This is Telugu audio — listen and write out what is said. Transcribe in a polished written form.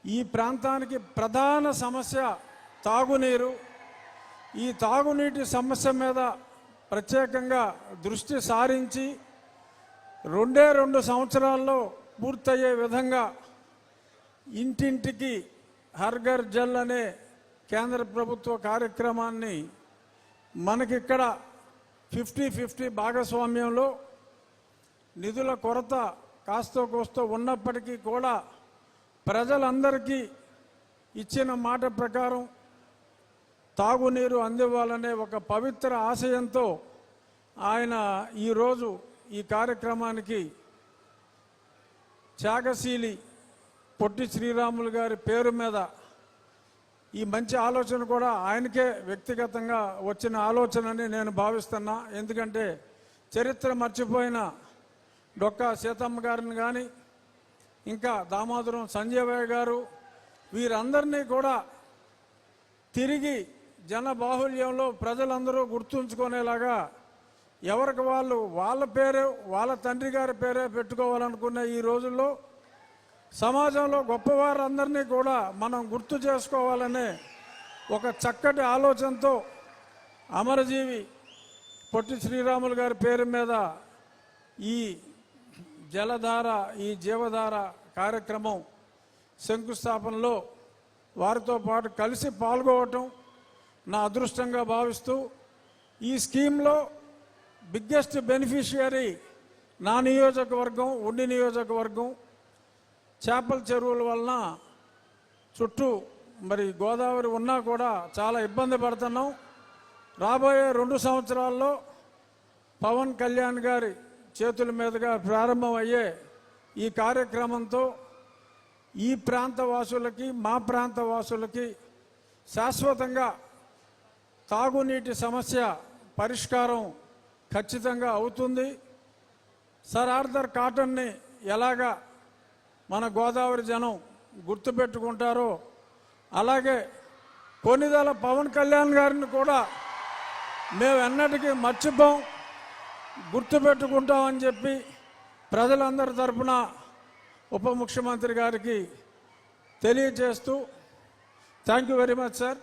ఈ ప్రాంతానికి ప్రధాన సమస్య తాగునీరు. ఈ తాగునీటి సమస్య మీద ప్రత్యేకంగా దృష్టి సారించి 2 సంవత్సరాల్లో పూర్తయ్యే విధంగా ఇంటింటికి హర్ ఘర్ జల్ అనే కేంద్ర ప్రభుత్వ కార్యక్రమాన్ని మనకిక్కడ 50-50 భాగస్వామ్యంలో నిధుల కొరత కాస్తో కోస్తో ఉన్నప్పటికీ కూడా ప్రజలందరికీ ఇచ్చిన మాట ప్రకారం తాగునీరు అందివ్వాలనే ఒక పవిత్ర ఆశయంతో ఆయన ఈరోజు ఈ కార్యక్రమానికి త్యాగశీలి పొట్టి శ్రీరాములు గారి పేరు మీద ఈ మంచి ఆలోచన కూడా ఆయనకే వ్యక్తిగతంగా వచ్చిన ఆలోచనని నేను భావిస్తున్నా. ఎందుకంటే చరిత్ర మర్చిపోయిన డొక్కా సీతమ్మ గారిని కానీ ఇంకా దామోదరం సంజయ్ గారు వీరందరినీ కూడా తిరిగి జన బాహుల్యంలో ప్రజలందరూ గుర్తుంచుకునేలాగా ఎవరికి వాళ్ళు వాళ్ళ పేరే వాళ్ళ తండ్రి గారి పేరే పెట్టుకోవాలనుకునే ఈ రోజుల్లో సమాజంలో గొప్పవారందరినీ కూడా మనం గుర్తు చేసుకోవాలనే ఒక చక్కటి ఆలోచనతో అమరజీవి పొట్టి శ్రీరాములు గారి పేరు మీద ఈ జలధార ఈ జీవధార కార్యక్రమం శంకుస్థాపనలో వారితో పాటు కలిసి పాల్గొనటం నా అదృష్టంగా భావిస్తూ ఈ స్కీమ్లో బిగ్గెస్ట్ బెనిఫిషియరీ నా నియోజకవర్గం ఉండి నియోజకవర్గం. చేపల చెరువుల వలన చుట్టూ మరి గోదావరి ఉన్నా కూడా చాలా ఇబ్బంది పడుతున్నాం. రాబోయే 2 సంవత్సరాల్లో పవన్ కళ్యాణ్ గారి చేతుల మీదుగా ప్రారంభమయ్యే ఈ కార్యక్రమంతో ఈ ప్రాంత వాసులకి మా ప్రాంత వాసులకి శాశ్వతంగా తాగునీటి సమస్య పరిష్కారం ఖచ్చితంగా అవుతుంది. సర్ ఆర్థర్ కాటన్ని ఎలాగా మన గోదావరి జనం గుర్తుపెట్టుకుంటారో అలాగే కొన్నిదల పవన్ కళ్యాణ్ గారిని కూడా మేము ఎన్నటికీ మర్చిపోం, గుర్తుపెట్టుకుంటామని చెప్పి ప్రజలందరి తరఫున ఉప ముఖ్యమంత్రి గారికి తెలియజేస్తూ thank you very much sir.